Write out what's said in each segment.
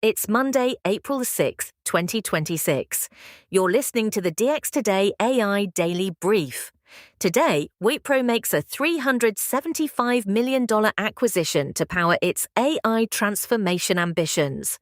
It's Monday, April the 6th, 2026. You're listening to the DX Today AI Daily Brief. Today, Wipro makes a $375 million acquisition to power its AI transformation ambitions.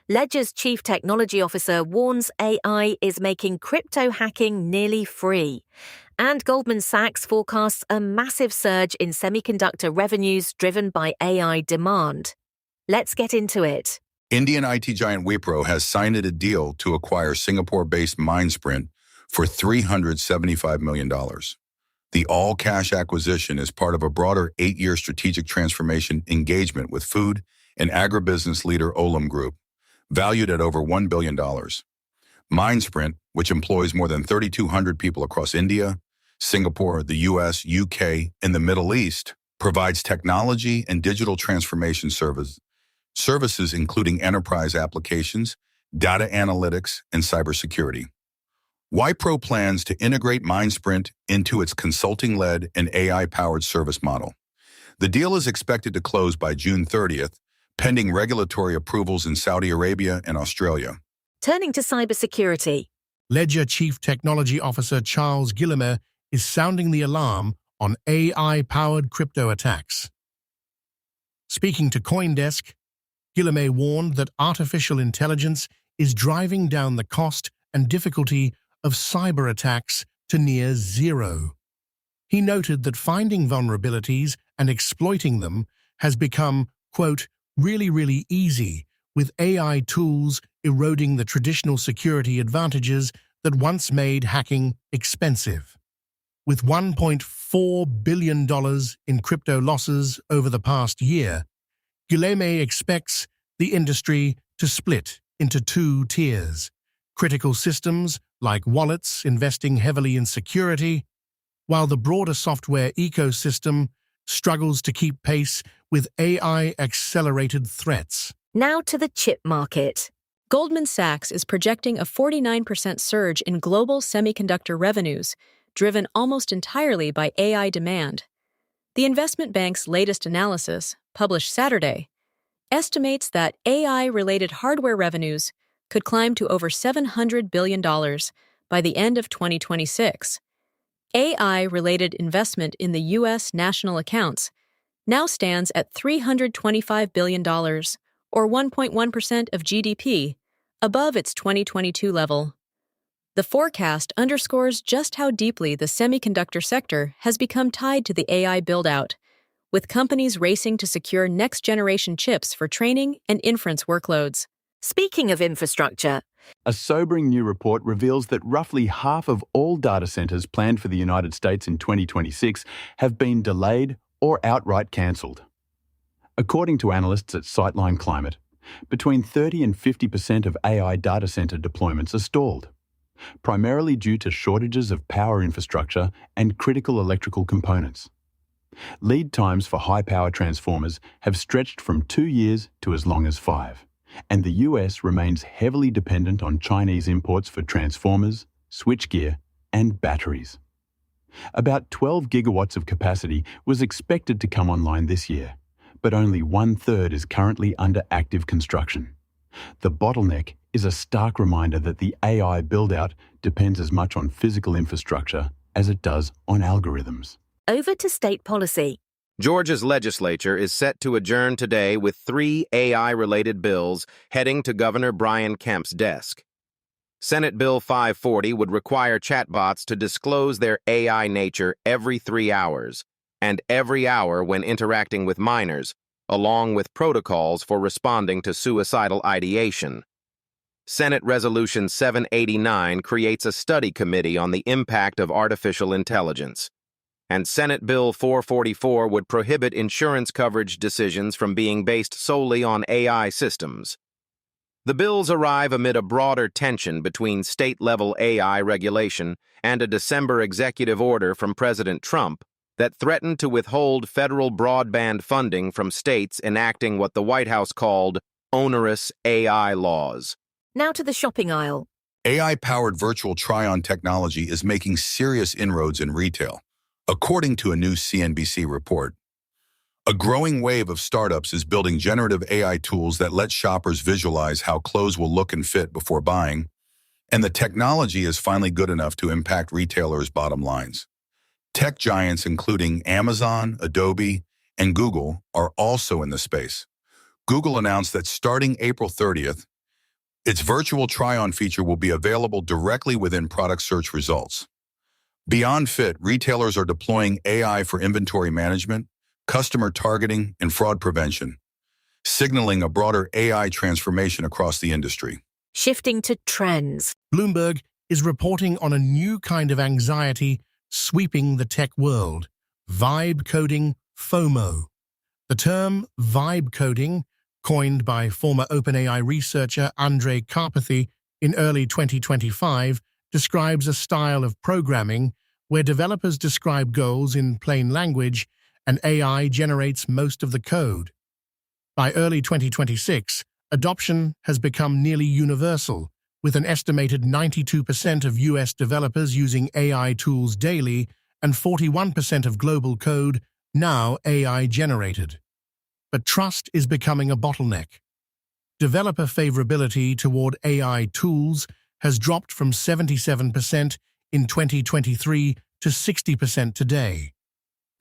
Ledger's chief technology officer warns AI is making crypto hacking nearly free. And Goldman Sachs forecasts a massive surge in semiconductor revenues driven by AI demand. Let's get into it. Indian IT giant Wipro has signed a deal to acquire Singapore-based Mindsprint for $375 million. The all-cash acquisition is part of a broader 8-year strategic transformation engagement with food and agribusiness leader Olam Group, valued at over $1 billion. Mindsprint, which employs more than 3,200 people across India, Singapore, the US, UK, and the Middle East, provides technology and digital transformation services including enterprise applications, data analytics, and cybersecurity. Wipro plans to integrate Mindsprint into its consulting-led and AI-powered service model. The deal is expected to close by June 30th, pending regulatory approvals in Saudi Arabia and Australia. Turning to cybersecurity. Ledger Chief Technology Officer Charles Guillemet is sounding the alarm on AI-powered crypto attacks. Speaking to CoinDesk, Guillemet warned that artificial intelligence is driving down the cost and difficulty of cyber attacks to near zero. He noted that finding vulnerabilities and exploiting them has become, quote, really easy, with AI tools eroding the traditional security advantages that once made hacking expensive. With $1.4 billion in crypto losses over the past year, Guillemet expects the industry to split into two tiers: critical systems like wallets investing heavily in security, while the broader software ecosystem struggles to keep pace with AI-accelerated threats. Now to the chip market. Goldman Sachs is projecting a 49% surge in global semiconductor revenues, driven almost entirely by AI demand. The investment bank's latest analysis, published Saturday, estimates that AI-related hardware revenues could climb to over $700 billion by the end of 2026. AI-related investment in the U.S. national accounts now stands at $325 billion, or 1.1% of GDP, above its 2022 level. The forecast underscores just how deeply the semiconductor sector has become tied to the AI build-out, with companies racing to secure next-generation chips for training and inference workloads. Speaking of infrastructure, a sobering new report reveals that roughly half of all data centers planned for the United States in 2026 have been delayed or outright cancelled. According to analysts at Sightline Climate, between 30 and 50% of AI data center deployments are stalled, primarily due to shortages of power infrastructure and critical electrical components. Lead times for high-power transformers have stretched from 2 years to as long as 5, and the US remains heavily dependent on Chinese imports for transformers, switchgear, and batteries. About 12 gigawatts of capacity was expected to come online this year, but only 1/3 is currently under active construction. The bottleneck is a stark reminder that the AI build-out depends as much on physical infrastructure as it does on algorithms. over to state policy. Georgia's legislature is set to adjourn today with 3 AI-related bills heading to Governor Brian Kemp's desk. Senate Bill 540 would require chatbots to disclose their AI nature every 3 hours, and every hour when interacting with minors, along with protocols for responding to suicidal ideation. Senate Resolution 789 creates a study committee on the impact of artificial intelligence. And Senate Bill 444 would prohibit insurance coverage decisions from being based solely on AI systems. The bills arrive amid a broader tension between state-level AI regulation and a December executive order from President Trump that threatened to withhold federal broadband funding from states enacting what the White House called onerous AI laws. Now to the shopping aisle. AI-powered virtual try-on technology is making serious inroads in retail, according to a new CNBC report. A growing wave of startups is building generative AI tools that let shoppers visualize how clothes will look and fit before buying, and the technology is finally good enough to impact retailers' bottom lines. Tech giants including Amazon, Adobe, and Google are also in the space. Google announced that starting April 30th, its virtual try-on feature will be available directly within product search results. Beyond Fit, retailers are deploying AI for inventory management, customer targeting, and fraud prevention, signaling a broader AI transformation across the industry. Shifting to trends. Bloomberg is reporting on a new kind of anxiety sweeping the tech world: vibe coding FOMO. The term vibe coding, coined by former OpenAI researcher Andrej Karpathy in early 2025, describes a style of programming where developers describe goals in plain language and AI generates most of the code. By early 2026, adoption has become nearly universal, with an estimated 92% of US developers using AI tools daily and 41% of global code now AI-generated. But trust is becoming a bottleneck. Developer favorability toward AI tools has dropped from 77% in 2023 to 60% today.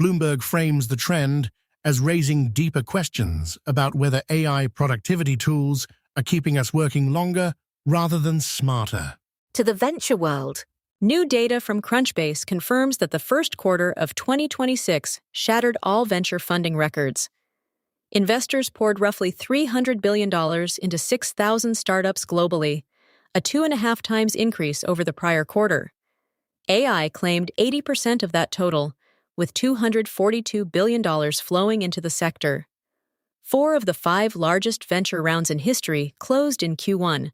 Bloomberg frames the trend as raising deeper questions about whether AI productivity tools are keeping us working longer rather than smarter. To the venture world. New data from Crunchbase confirms that the first quarter of 2026 shattered all venture funding records. Investors poured roughly $300 billion into 6,000 startups globally, a 2.5 times increase over the prior quarter. AI claimed 80% of that total, with $242 billion flowing into the sector. 4 of the 5 largest venture rounds in history closed in Q1,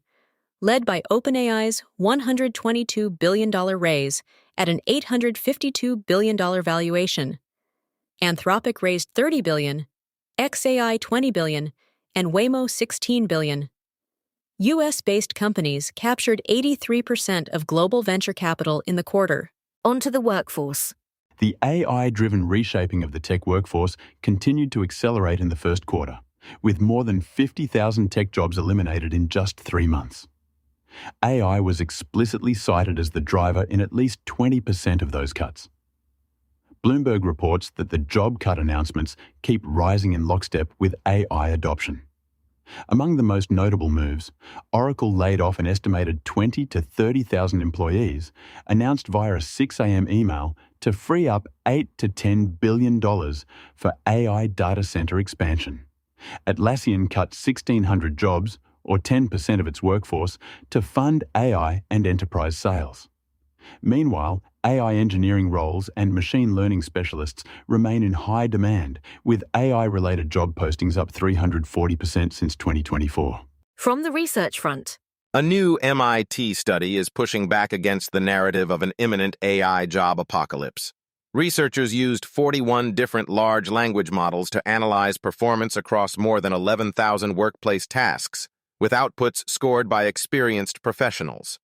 led by OpenAI's $122 billion raise at an $852 billion valuation. Anthropic raised $30 billion, xAI $20 billion, and Waymo $16 billion. US-based companies captured 83% of global venture capital in the quarter. Onto the workforce. The AI-driven reshaping of the tech workforce continued to accelerate in the first quarter, with more than 50,000 tech jobs eliminated in just 3 months. AI was explicitly cited as the driver in at least 20% of those cuts. Bloomberg reports that the job cut announcements keep rising in lockstep with AI adoption. Among the most notable moves, Oracle laid off an estimated 20 to 30,000 employees, announced via a 6 a.m. email to free up $8 to $10 billion for AI data center expansion. Atlassian cut 1,600 jobs, or 10% of its workforce, to fund AI and enterprise sales. Meanwhile, AI engineering roles and machine learning specialists remain in high demand, with AI-related job postings up 340% since 2024. From the research front. A new MIT study is pushing back against the narrative of an imminent AI job apocalypse. Researchers used 41 different large language models to analyze performance across more than 11,000 workplace tasks, with outputs scored by experienced professionals.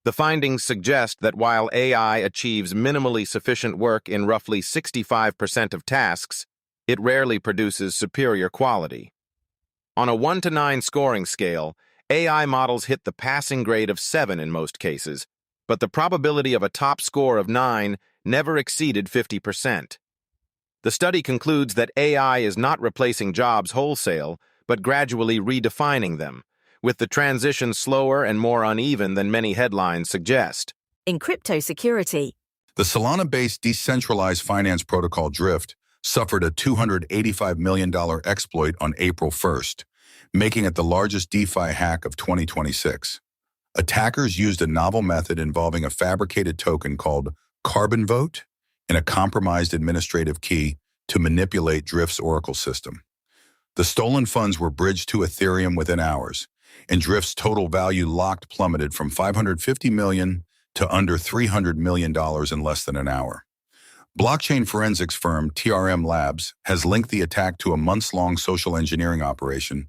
The findings suggest that while AI achieves minimally sufficient work in roughly 65% of tasks, it rarely produces superior quality. On a 1 to 9 scoring scale, AI models hit the passing grade of 7 in most cases, but the probability of a top score of 9 never exceeded 50%. The study concludes that AI is not replacing jobs wholesale, but gradually redefining them, with the transition slower and more uneven than many headlines suggest. In crypto security. The Solana-based decentralized finance protocol Drift suffered a $285 million exploit on April 1st, making it the largest DeFi hack of 2026. Attackers used a novel method involving a fabricated token called Carbon Vote and a compromised administrative key to manipulate Drift's Oracle system. The stolen funds were bridged to Ethereum within hours, and Drift's total value locked plummeted from $550 million to under $300 million in less than an hour. Blockchain forensics firm TRM Labs has linked the attack to a months-long social engineering operation,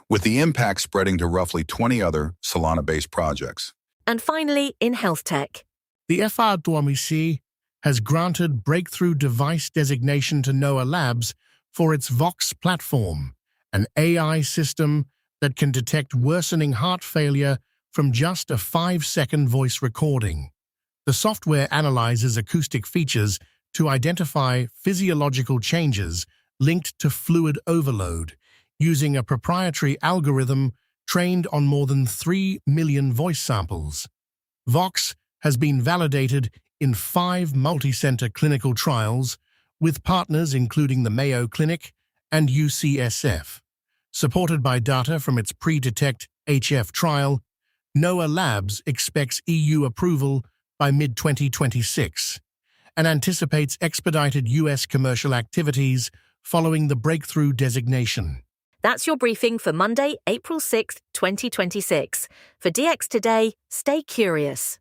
with the impact spreading to roughly 20 other Solana-based projects. And finally, in health tech. The FRDMC has granted breakthrough device designation to Noah Labs for its Vox platform, an AI system that can detect worsening heart failure from just a 5-second voice recording. The software analyzes acoustic features to identify physiological changes linked to fluid overload, using a proprietary algorithm trained on more than 3 million voice samples. Vox has been validated in 5 multi-center clinical trials, with partners including the Mayo Clinic and UCSF. Supported by data from its pre-detect HF trial, NOAA Labs expects EU approval by mid-2026 and anticipates expedited US commercial activities following the breakthrough designation. That's your briefing for Monday, April 6th, 2026. For DX Today, stay curious.